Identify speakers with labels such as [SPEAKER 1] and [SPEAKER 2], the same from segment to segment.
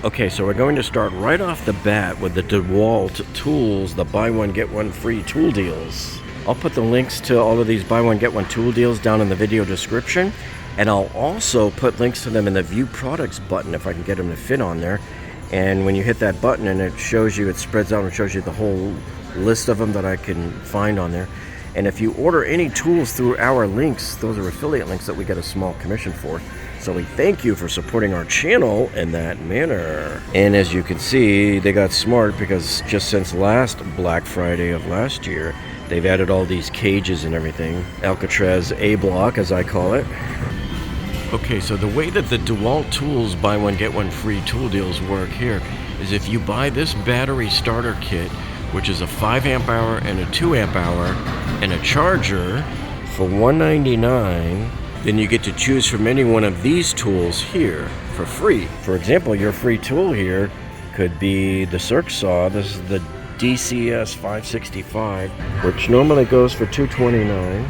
[SPEAKER 1] Okay, so we're going to start right off the bat with the DeWalt tools, the buy one get one free tool deals. I'll put the links to all of these buy one get one tool deals down in the video description, and I'll also put links to them in the view products button if I can get them to fit on there. And when you hit that button and it shows you, it spreads out and shows you the whole list of them that I can find on there. And if you order any tools through our links, those are affiliate links that we get a small commission for. So we thank you for supporting our channel in that manner. And as you can see, they got smart because just since last Black Friday of last year, they've added all these cages and everything. Alcatraz A-block, as I call it. Okay, so the way that the DeWalt tools buy one get one free tool deals work here is if you buy this battery starter kit, which is a 5 amp hour and a 2 amp hour and a charger for $199, then you get to choose from any one of these tools here for free. For example, your free tool here could be the circ saw. This is the DCS 565, which normally goes for $229.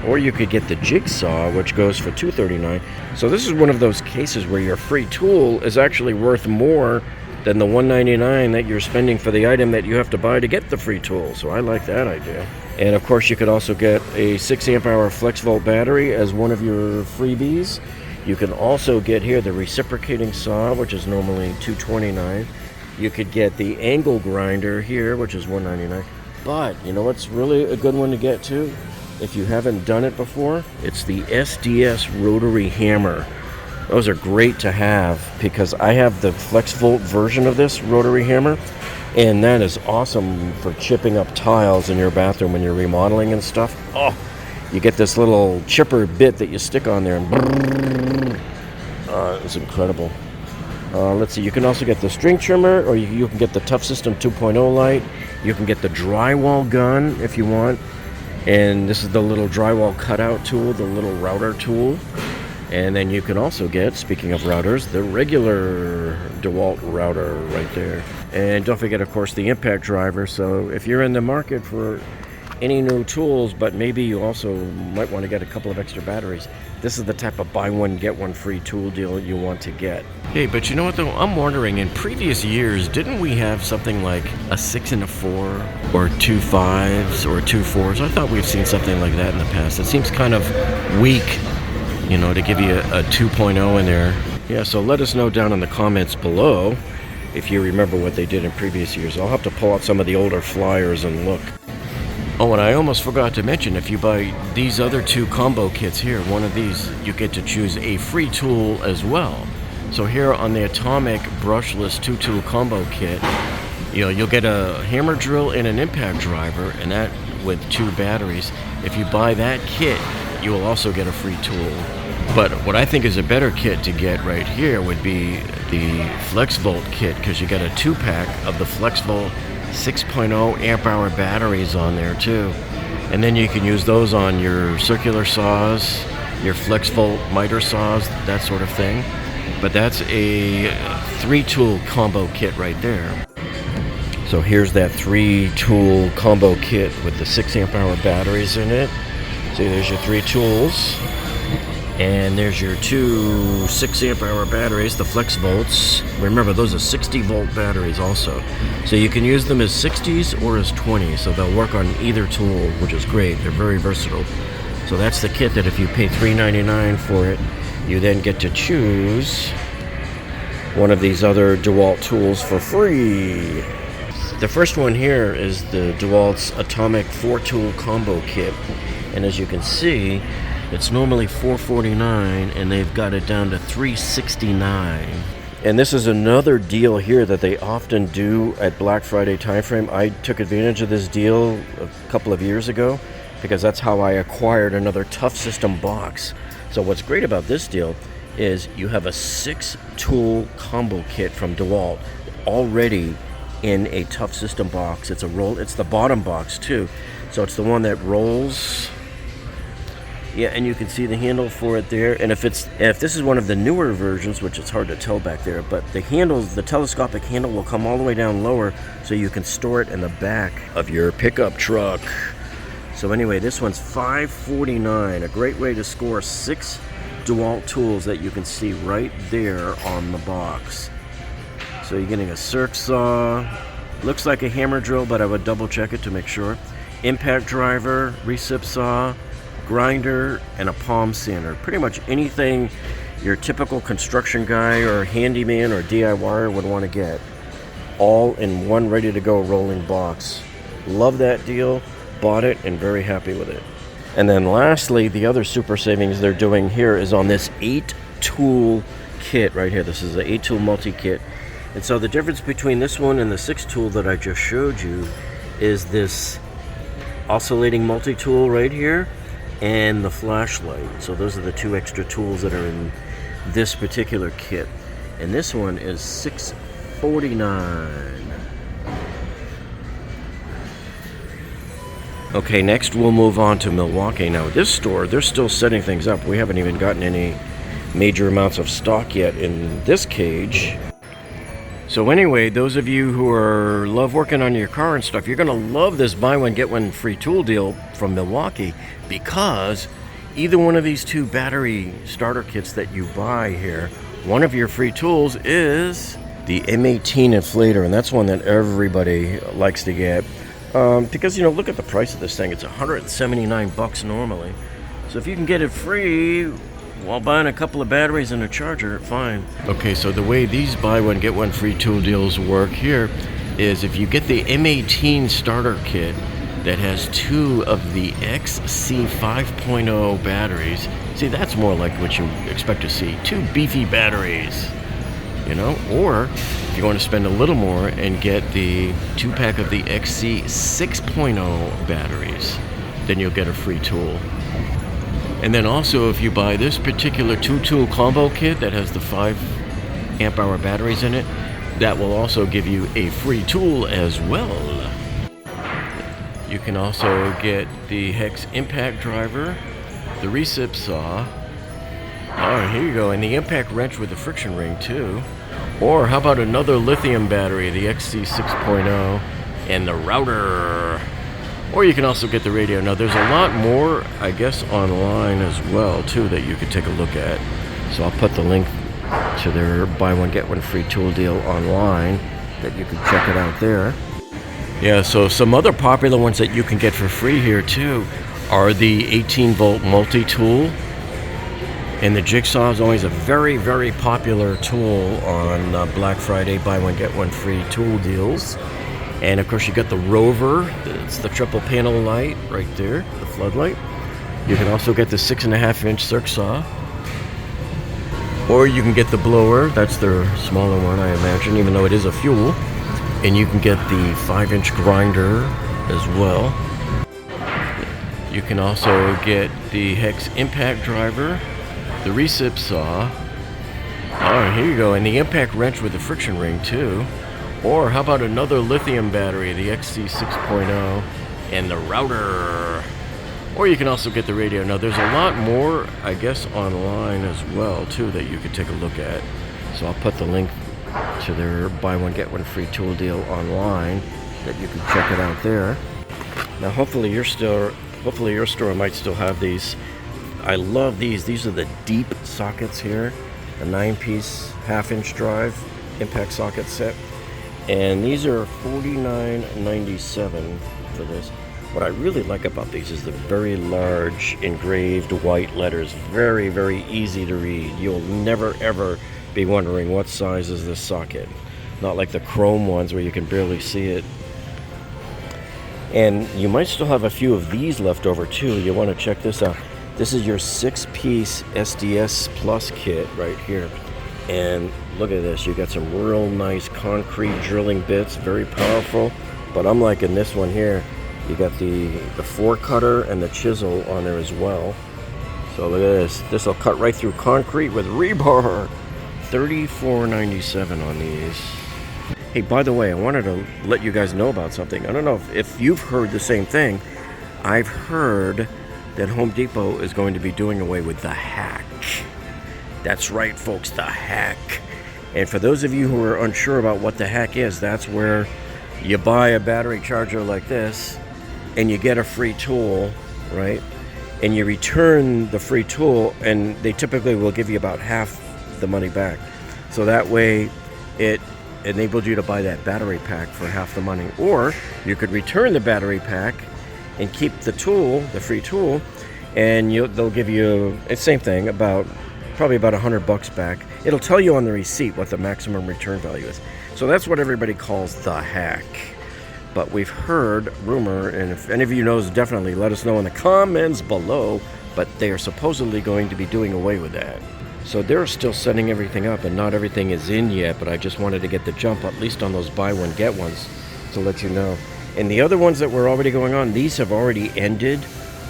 [SPEAKER 1] Or you could get the jigsaw, which goes for $239. So this is one of those cases where your free tool is actually worth more than the $199 that you're spending for the item that you have to buy to get the free tool. So I like that idea. And of course, you could also get a 6 amp hour flex volt battery as one of your freebies. You can also get here the reciprocating saw, which is normally $229. You could get the angle grinder here, which is $199. But you know what's really a good one to get too? If you haven't done it before, it's the SDS rotary hammer. Those are great to have because I have the flex volt version of this rotary hammer, and that is awesome for chipping up tiles in your bathroom when you're remodeling and stuff. Oh, you get this little chipper bit that you stick on there and it's incredible. Let's see, you can also get the string trimmer, or you can get the Tough System 2.0 light. You can get the drywall gun if you want. And this is the little drywall cutout tool, the little router tool. And then you can also get, speaking of routers, the regular DeWalt router right there. And don't forget, of course, the impact driver. So if you're in the market for any new tools, but maybe you also might want to get a couple of extra batteries, this is the type of buy one, get one free tool deal you want to get. Hey, but you know what though? I'm wondering, in previous years, didn't we have something like a 6 and a 4, or 2 5s, or 2 4s? I thought we've seen something like that in the past. It seems kind of weak, you know, to give you a 2.0 in there. Yeah, so let us know down in the comments below if you remember what they did in previous years. I'll have to pull out some of the older flyers and look. Oh, and I almost forgot to mention, if you buy these other 2 combo kits here, one of these, you get to choose a free tool as well. So here on the Atomic Brushless 2-tool combo kit, you know, you'll get a hammer drill and an impact driver, and that with 2 batteries. If you buy that kit, you will also get a free tool. But what I think is a better kit to get right here would be the Flex Volt kit, because you get a 2-pack of the Flex Volt 6.0 amp hour batteries on there too. And then you can use those on your circular saws, your Flex Volt miter saws, that sort of thing. But that's a 3-tool combo kit right there. So here's that 3-tool combo kit with the 6 amp hour batteries in it. See, there's your 3 tools. And there's your 2 6 amp hour batteries, the Flex Volts. Remember, those are 60 volt batteries also. So you can use them as 60s or as 20s. So they'll work on either tool, which is great. They're very versatile. So that's the kit that if you pay $3.99 for it, you then get to choose one of these other DeWalt tools for free. The first one here is the DeWalt's Atomic 4-tool combo kit. And as you can see, it's normally $449, and they've got it down to $369. And this is another deal here that they often do at Black Friday timeframe. I took advantage of this deal a couple of years ago because that's how I acquired another Tough System box. So what's great about this deal is you have a 6-tool combo kit from DeWalt already in a Tough System box. It's the bottom box too. So it's the one that rolls. Yeah, and you can see the handle for it there. And if this is one of the newer versions, which it's hard to tell back there, but the telescopic handle will come all the way down lower so you can store it in the back of your pickup truck. So anyway, this one's $549, a great way to score 6 DeWalt tools that you can see right there on the box. So you're getting a circ saw, looks like a hammer drill, but I would double check it to make sure. Impact driver, recip saw, grinder, and a palm sander. Pretty much anything your typical construction guy or handyman or DIYer would want to get. All in one ready to go rolling box. Love that deal, bought it, and very happy with it. And then lastly, the other super savings they're doing here is on this 8-tool kit right here. This is an 8-tool multi-kit. And so the difference between this one and the 6-tool that I just showed you is this oscillating multi-tool right here and the flashlight. So those are the 2 extra tools that are in this particular kit. And this one is $649. Okay, next we'll move on to Milwaukee. Now this store, they're still setting things up. We haven't even gotten any major amounts of stock yet in this cage. So anyway, those of you who love working on your car and stuff, you're gonna love this buy one get one free tool deal from Milwaukee, because either one of these 2 battery starter kits that you buy here, one of your free tools is the M18 inflator, and that's one that everybody likes to get. Because, you know, look at the price of this thing. It's $179 normally. So if you can get it free while buying a couple of batteries and a charger, fine. Okay, so the way these buy one get one free tool deals work here is if you get the M18 starter kit that has 2 of the XC 5.0 batteries, see, that's more like what you expect to see. 2 beefy batteries, you know? Or if you want to spend a little more and get the 2-pack of the XC 6.0 batteries, then you'll get a free tool. And then also, if you buy this particular 2-tool combo kit that has the 5 amp hour batteries in it, that will also give you a free tool as well. You can also get the hex impact driver, the recip saw, oh, here you go, and the impact wrench with the friction ring too. Or how about another lithium battery, the XC 6.0, and the router. Or you can also get the radio. Now there's a lot more, I guess, online as well too that you could take a look at. So I'll put the link to their buy one get one free tool deal online that you can check it out there. Yeah, so some other popular ones that you can get for free here too are the 18-volt multi-tool. And the jigsaw is always a very, very popular tool on Black Friday buy one get one free tool deals. And of course you got the Rover, it's the triple panel light right there, the floodlight. You can also get the 6.5-inch circ saw. Or you can get the blower, that's their smaller one I imagine, even though it is a fuel. And you can get the 5-inch grinder as well. You can also get the hex impact driver, the recip saw. Oh, here you go, and the impact wrench with the friction ring too. Or how about another lithium battery, the XC 6.0, and the router. Or you can also get the radio. Now there's a lot more, I guess, online as well too that you could take a look at. So I'll put the link to their buy one get one free tool deal online that you can check it out there. Now hopefully your store might still have these. I love these. These are the deep sockets here, a 9-piece 1/2-inch drive impact socket set. And these are $49.97 for this. What I really like about these is the very large engraved white letters. Very, very easy to read. You'll never ever be wondering what size is this socket. Not like the chrome ones where you can barely see it. And you might still have a few of these left over too. You want to check this out. This is your 6-piece SDS Plus kit right here. And look at this, you got some real nice concrete drilling bits, very powerful. But I'm liking this one here. You got the 4-cutter and the chisel on there as well. So look at this. This will cut right through concrete with rebar. $34.97 on these. Hey, by the way, I wanted to let you guys know about something. I don't know if you've heard the same thing. I've heard that Home Depot is going to be doing away with the hack. That's right, folks, the hack. And for those of you who are unsure about what the hack is, that's where you buy a battery charger like this and you get a free tool, right? And you return the free tool, and they typically will give you about half the money back. So that way it enabled you to buy that battery pack for half the money. Or you could return the battery pack and keep the tool, the free tool, and they'll give you the same thing, probably about $100 back. It'll tell you on the receipt what the maximum return value is. So that's what everybody calls the hack. But we've heard rumor, and if any of you knows, definitely let us know in the comments below, but they are supposedly going to be doing away with that. So they're still setting everything up, and not everything is in yet, but I just wanted to get the jump, at least on those buy one, get ones, to let you know. And the other ones that were already going on, these have already ended.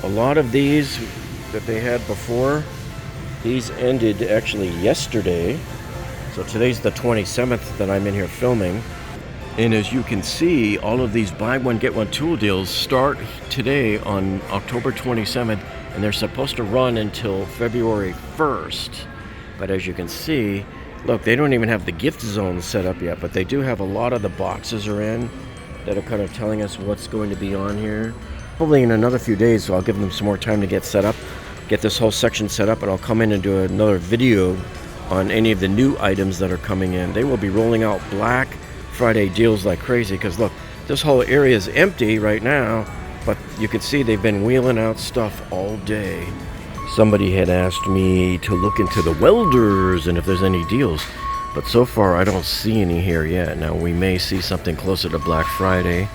[SPEAKER 1] A lot of these that they had before, these ended actually yesterday. So today's the 27th that I'm in here filming. And as you can see, all of these buy one, get one tool deals start today on October 27th, and they're supposed to run until February 1st. But as you can see, look, they don't even have the gift zone set up yet, but they do have a lot of the boxes are in that are kind of telling us what's going to be on here. Probably in another few days, so I'll give them some more time to get set up, get this whole section set up, and I'll come in and do another video on any of the new items that are coming in. They will be rolling out Black Friday deals like crazy, because look, this whole area is empty right now, but you can see they've been wheeling out stuff all day. Somebody had asked me to look into the welders and if there's any deals, but so far I don't see any here yet. Now we may see something closer to Black Friday,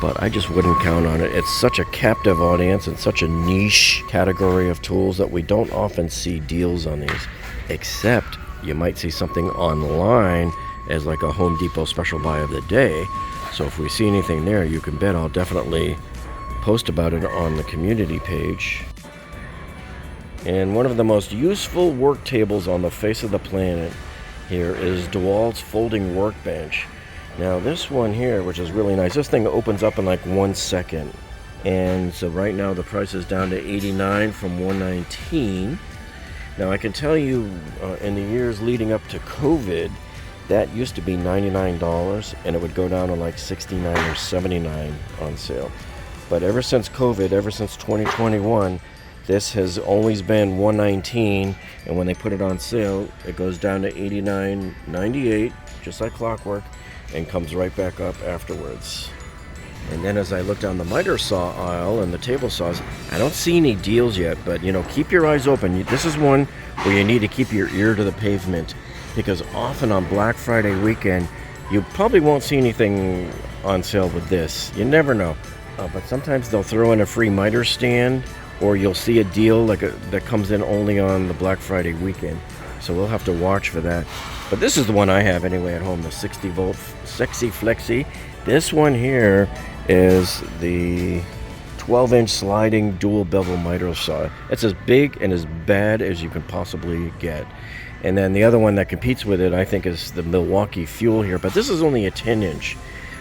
[SPEAKER 1] but I just wouldn't count on it. It's such a captive audience and such a niche category of tools that we don't often see deals on these, except you might see something online as like a Home Depot special buy of the day. So if we see anything there, you can bet I'll definitely post about it on the community page. And one of the most useful work tables on the face of the planet here is DeWalt's folding workbench. Now this one here, which is really nice, this thing opens up in like 1 second. And so right now the price is down to $89 from $119. Now I can tell you in the years leading up to COVID, that used to be $99 and it would go down to like $69 or $79 on sale. But ever since COVID, ever since 2021, this has always been $119, and when they put it on sale, it goes down to $89.98, just like clockwork, and comes right back up afterwards. And then as I look down the miter saw aisle and the table saws, I don't see any deals yet, but keep your eyes open. This is one where you need to keep your ear to the pavement, because often on Black Friday weekend, you probably won't see anything on sale with this. You never know. But sometimes they'll throw in a free miter stand, or you'll see a deal that comes in only on the Black Friday weekend. So we'll have to watch for that. But this is the one I have anyway at home, the 60 volt Sexy Flexi. This one here is the 12-inch sliding dual bevel miter saw. It's as big and as bad as you can possibly get. And then the other one that competes with it, I think, is the Milwaukee Fuel here, but this is only a 10-inch.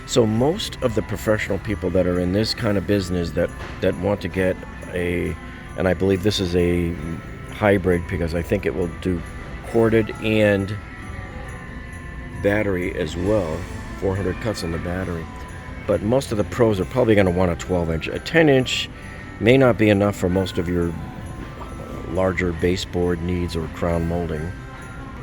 [SPEAKER 1] So most of the professional people that are in this kind of business that want to get and I believe this is a hybrid, because I think it will do corded and battery as well, 400 cuts on the battery. But most of the pros are probably going to want a 12-inch. A 10-inch may not be enough for most of your larger baseboard needs or crown molding.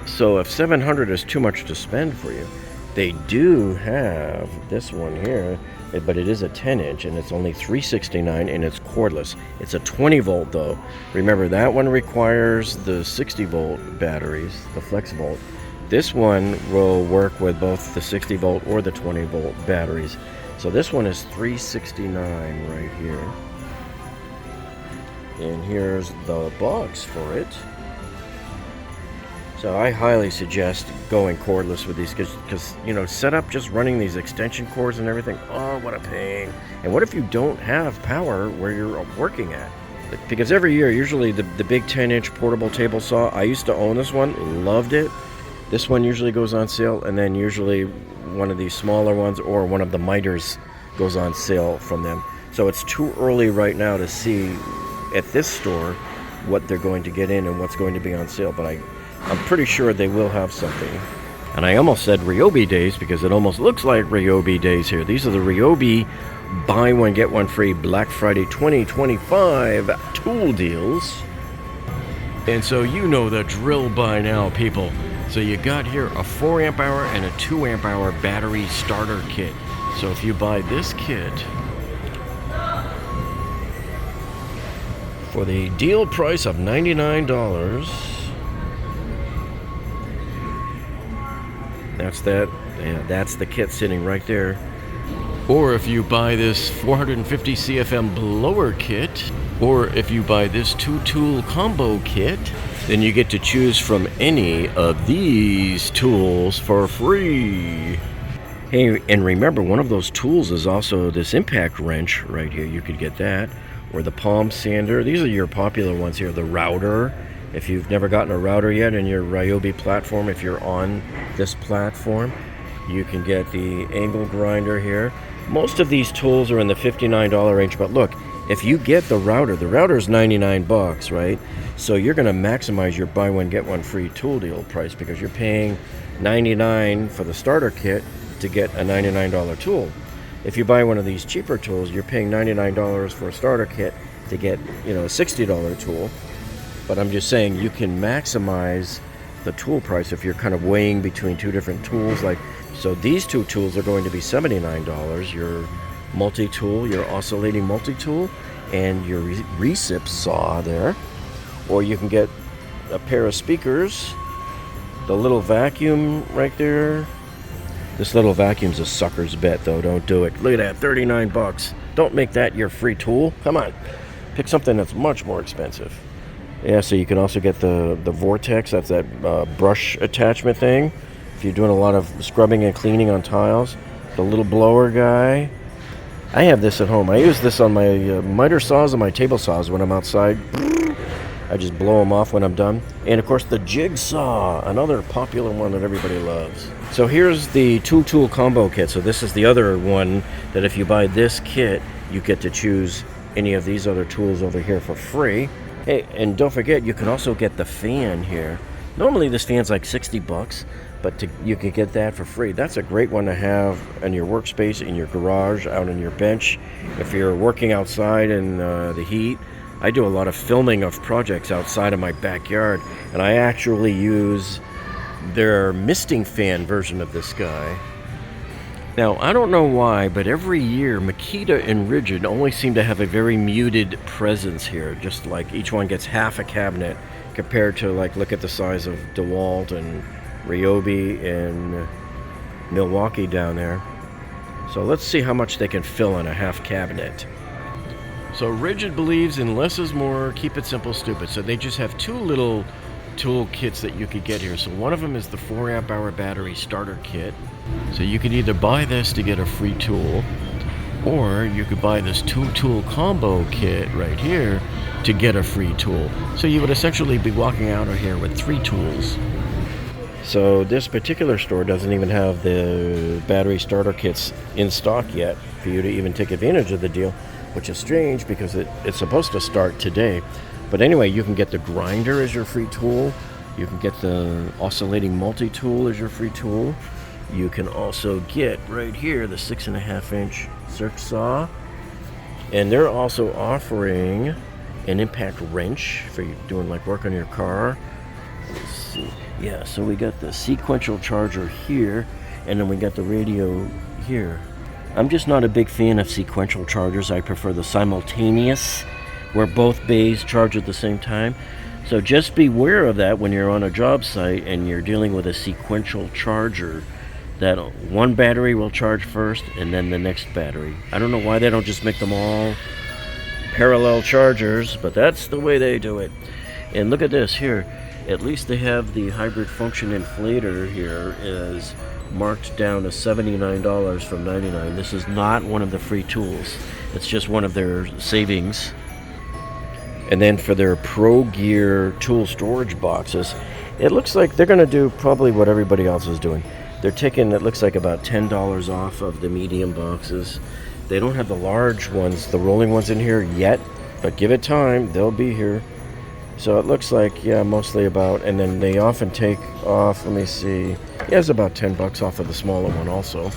[SPEAKER 1] So if $700 is too much to spend for you, they do have this one here, but it is a 10-inch and it's only $369 and it's cordless. It's a 20 volt though. Remember, that one requires the 60 volt batteries, the flex volt. This one will work with both the 60 volt or the 20 volt batteries. So this one is $369 right here. And here's the box for it. So I highly suggest going cordless with these, because set up just running these extension cords and everything, oh, what a pain. And what if you don't have power where you're working at? Because every year, usually the big 10-inch portable table saw, I used to own this one, loved it. This one usually goes on sale, and then usually one of these smaller ones or one of the miters goes on sale from them. So it's too early right now to see at this store what they're going to get in and what's going to be on sale, but I'm pretty sure they will have something. And I almost said Ryobi days, because it almost looks like Ryobi days here. These are the Ryobi buy one get one free Black Friday 2025 tool deals. And so you know the drill by now, people. So you got here a 4 amp hour and a 2 amp hour battery starter kit. So if you buy this kit for the deal price of $99, that's the kit sitting right there. Or if you buy this 450 CFM blower kit, or if you buy this 2-tool combo kit, then you get to choose from any of these tools for free. Hey, and remember, one of those tools is also this impact wrench right here. You could get that, or the palm sander. These are your popular ones here. The router, if you've never gotten a router yet in your Ryobi platform, if you're on this platform, you can get the angle grinder here. Most of these tools are in the $59 range, but look, if you get the router is 99 bucks, right? So you're going to maximize your buy one get one free tool deal price, because you're paying $99 for the starter kit to get a $99 tool. If you buy one of these cheaper tools, you're paying $99 for a starter kit to get, a $60 tool. But I'm just saying, you can maximize the tool price if you're kind of weighing between two different tools. So these two tools are going to be $79, your multi-tool, your oscillating multi-tool, and your recip saw there. Or you can get a pair of speakers, the little vacuum right there. This little vacuum's a sucker's bet, though. Don't do it. Look at that, 39 bucks. Don't make that your free tool. Come on, pick something that's much more expensive. Yeah, so you can also get the Vortex. That's that brush attachment thing if you're doing a lot of scrubbing and cleaning on tiles. The little blower guy. I have this at home. I use this on my miter saws and my table saws when I'm outside. I just blow them off when I'm done. And of course the jigsaw, another popular one that everybody loves. So here's the 2-tool combo kit. So this is the other one that if you buy this kit, you get to choose any of these other tools over here for free. Hey, and don't forget, you can also get the fan here. Normally this fan's like 60 bucks, but you can get that for free. That's a great one to have in your workspace, in your garage, out on your bench. If you're working outside in the heat. I do a lot of filming of projects outside of my backyard, and I actually use their misting fan version of this guy. Now, I don't know why, but every year Makita and Rigid always seem to have a very muted presence here. Just like each one gets half a cabinet compared to, like, look at the size of DeWalt and Ryobi and Milwaukee down there. So let's see how much they can fill in a half cabinet. So Rigid believes in less is more, keep it simple, stupid. So they just have two little tool kits that you could get here. So one of them is the 4 amp hour battery starter kit. So you could either buy this to get a free tool, or you could buy this 2-tool combo kit right here to get a free tool. So you would essentially be walking out of here with 3 tools. So this particular store doesn't even have the battery starter kits in stock yet for you to even take advantage of the deal, which is strange because it's supposed to start today. But anyway, you can get the grinder as your free tool. You can get the oscillating multi-tool as your free tool. You can also get right here the 6.5-inch circ saw. And they're also offering an impact wrench for you doing like work on your car. Let's see. Yeah, so we got the sequential charger here, and then we got the radio here. I'm just not a big fan of sequential chargers. I prefer the simultaneous, where both bays charge at the same time. So just beware of that when you're on a job site and you're dealing with a sequential charger, that one battery will charge first and then the next battery. I don't know why they don't just make them all parallel chargers, but that's the way they do it. And look at this here. At least they have the hybrid function inflator here is marked down to $79 from $99. This is not one of the free tools. It's just one of their savings. And then for their Pro Gear tool storage boxes, it looks like they're going to do probably what everybody else is doing. They're taking, it looks like, about $10 off of the medium boxes. They don't have the large ones, the rolling ones in here yet, but give it time, they'll be here. So it looks like, yeah, mostly about, and then they often take off, let me see, yeah, it's about 10 bucks off of the smaller one also.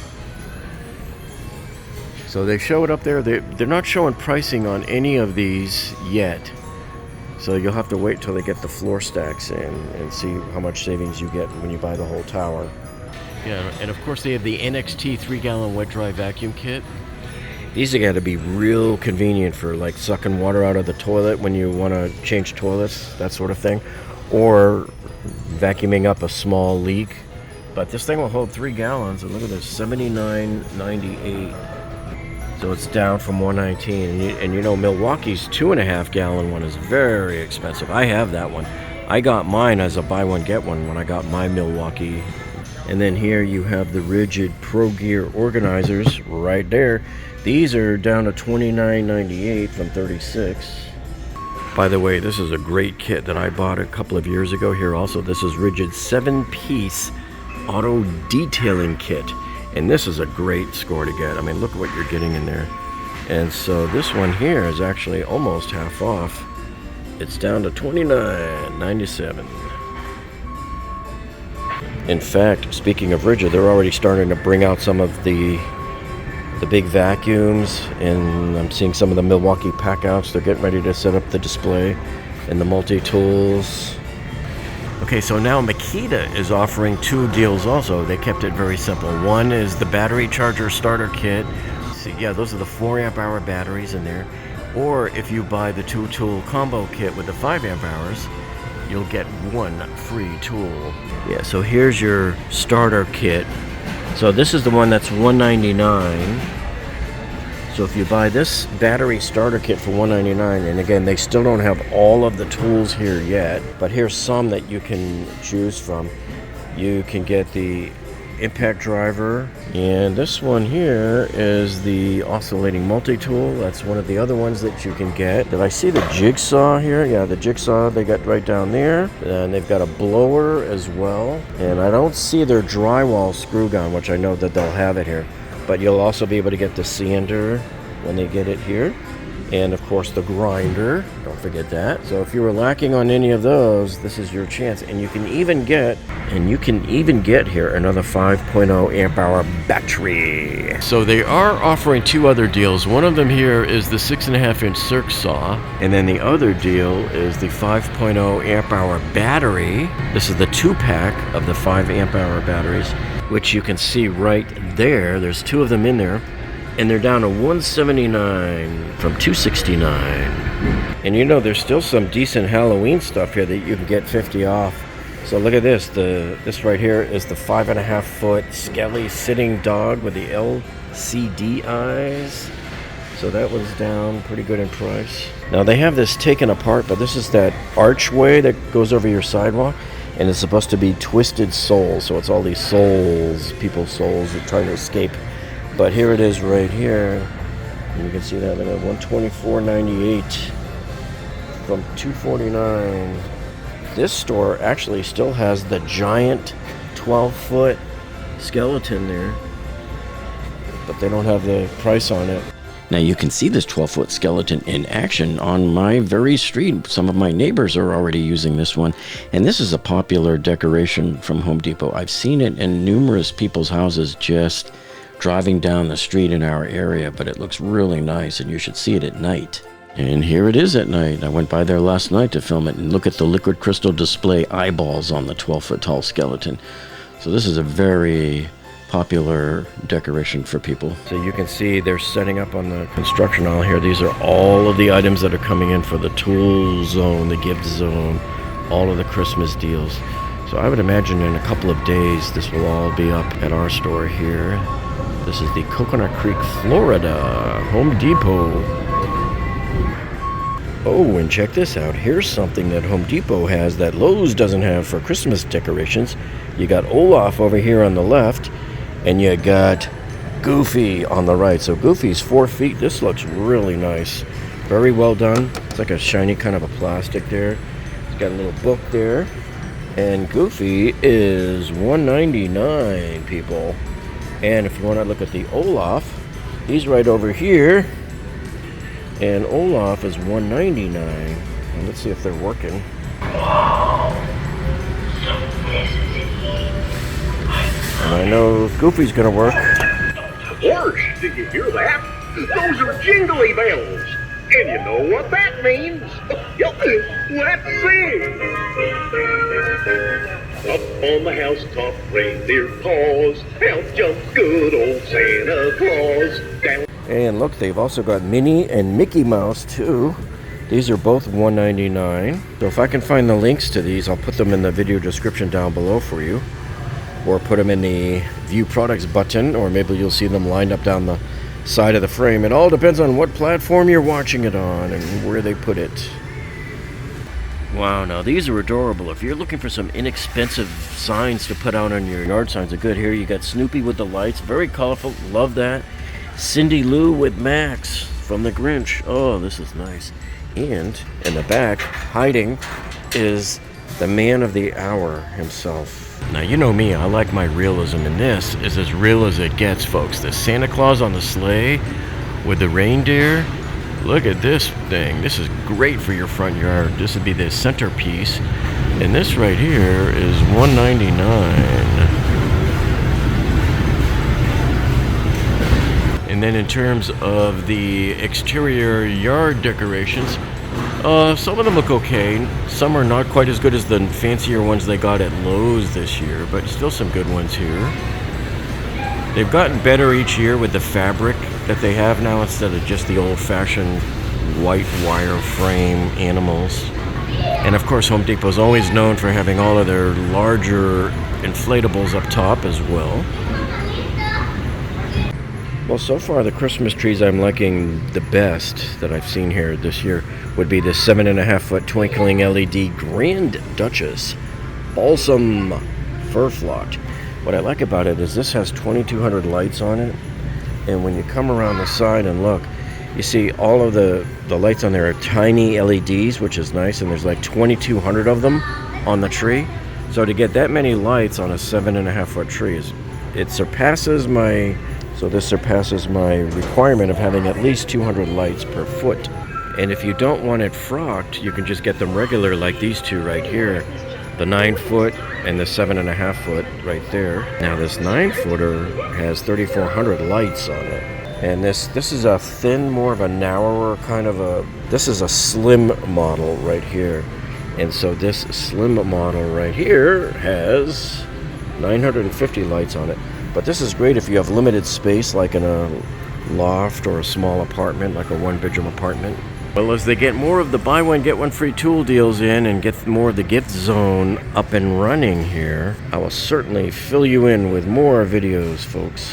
[SPEAKER 1] So they show it up there. They're not showing pricing on any of these yet. So you'll have to wait till they get the floor stacks in and see how much savings you get when you buy the whole tower. Yeah, and of course they have the NXT 3-gallon wet dry vacuum kit. These have got to be real convenient for like sucking water out of the toilet when you want to change toilets, that sort of thing, or vacuuming up a small leak. But this thing will hold 3 gallons, and look at this, $79.98. So it's down from $119. And you know, Milwaukee's 2.5 gallon one is very expensive. I have that one. I got mine as a buy one get one when I got my Milwaukee. And then here you have the Rigid Pro Gear organizers right there. These are down to $29.98 from $36. By the way, this is a great kit that I bought a couple of years ago here also. This is Rigid 7-piece auto detailing kit. And this is a great score to get. I mean, look at what you're getting in there. And so this one here is actually almost half off. It's down to $29.97. In fact, speaking of Rigid, they're already starting to bring out some of the big vacuums, and I'm seeing some of the Milwaukee pack-outs. They're getting ready to set up the display and the multi-tools. Okay, so now Makita is offering 2 deals also. They kept it very simple. One is the battery charger starter kit. So, yeah, those are the 4 amp hour batteries in there. Or if you buy the 2-tool combo kit with the 5 amp hours, you'll get 1 free tool. Yeah, so here's your starter kit. So this is the one that's $199. So if you buy this battery starter kit for $199, and again, they still don't have all of the tools here yet, but here's some that you can choose from. You can get the impact driver, and this one here is the oscillating multi-tool. That's one of the other ones that you can get. Did I see the jigsaw here? Yeah, the jigsaw they got right down there. And they've got a blower as well. And I don't see their drywall screw gun, which I know that they'll have it here. But you'll also be able to get the sander when they get it here. And of course the grinder, don't forget that. So if you were lacking on any of those, this is your chance. And you can even get here another 5.0 amp hour battery. So they are offering 2 other deals. One of them here is the 6.5-inch circ saw, and then the other deal is the 5.0 amp hour battery. This is the 2-pack of the 5 amp hour batteries, which you can see right there. There's 2 of them in there. And they're down to $179 from $269. And you know, there's still some decent Halloween stuff here that you can get 50 off. So look at this. This right here is the 5.5-foot Skelly sitting dog with the LCD eyes. So that was down pretty good in price. Now they have this taken apart, but this is that archway that goes over your sidewalk. And it's supposed to be twisted souls. So it's all these souls, people's souls that try to escape. But here it is right here. And you can see that, look at $124.98 from $249. This store actually still has the giant 12-foot skeleton there, but they don't have the price on it. Now you can see this 12-foot skeleton in action on my very street. Some of my neighbors are already using this one, and this is a popular decoration from Home Depot. I've seen it in numerous people's houses just driving down the street in our area, but it looks really nice, and you should see it at night. And here it is at night. I went by there last night to film it, and look at the liquid crystal display eyeballs on the 12-foot tall skeleton. So this is a very popular decoration for people. So you can see they're setting up on the construction aisle here. These are all of the items that are coming in for the tool zone, the gift zone, all of the Christmas deals. So I would imagine in a couple of days this will all be up at our store here. This is the Coconut Creek, Florida Home Depot. Oh, and check this out. Here's something that Home Depot has that Lowe's doesn't have for Christmas decorations. You got Olaf over here on the left, and you got Goofy on the right. So Goofy's 4 feet. This looks really nice. Very well done. It's like a shiny kind of a plastic there. It's got a little book there. And Goofy is $199, people. And if you want to look at the Olaf, he's right over here. And Olaf is $199. And let's see if they're working. And I know Goofy's gonna work.
[SPEAKER 2] Horse, did you hear that? Those are jingly bells. And you know what that means. Yup, let's sing. Up on the housetop, reindeer paws, out jumps good old Santa Claus. Down.
[SPEAKER 1] And look, they've also got Minnie and Mickey Mouse too. These are both $1.99. So if I can find the links to these, I'll put them in the video description down below for you. Or put them in the View Products button, or maybe you'll see them lined up down the side of the frame. It all depends on what platform you're watching it on and where they put it. Wow, now these are adorable. If you're looking for some inexpensive signs to put out on your yard signs, are good. Here you got Snoopy with the lights, very colorful, love that. Cindy Lou with Max from the Grinch. Oh, this is nice. And in the back, hiding, is the man of the hour himself. Now, you know me, I like my realism, and this is as real as it gets, folks. The Santa Claus on the sleigh with the reindeer. Look at this thing. This is great for your front yard. This would be the centerpiece. And this right here is $1.99. And then in terms of the exterior yard decorations, some of them look okay. Some are not quite as good as the fancier ones they got at Lowe's this year, but still some good ones here. They've gotten better each year with the fabric that they have now instead of just the old-fashioned white wire frame animals. And of course, Home Depot is always known for having all of their larger inflatables up top as well. Well, so far the Christmas trees I'm liking the best that I've seen here this year would be this 7.5-foot twinkling LED Grand Duchess Balsam Fur Flocked. What I like about it is this has 2,200 lights on it, and when you come around the side and look, you see all of the lights on there are tiny LEDs, which is nice, and there's like 2,200 of them on the tree. So to get that many lights on a 7.5-foot tree, it surpasses my... So this surpasses my requirement of having at least 200 lights per foot. And if you don't want it frocked, you can just get them regular like these two right here. The 9-foot and the 7.5-foot right there. Now this 9-footer has 3,400 lights on it. And this is a thin, more of a narrower kind of a... This is a slim model right here. And so this slim model right here has 950 lights on it. But this is great if you have limited space, like in a loft or a small apartment, like a one-bedroom apartment. Well, as they get more of the buy one, get one free tool deals in and get more of the gift zone up and running here, I will certainly fill you in with more videos, folks.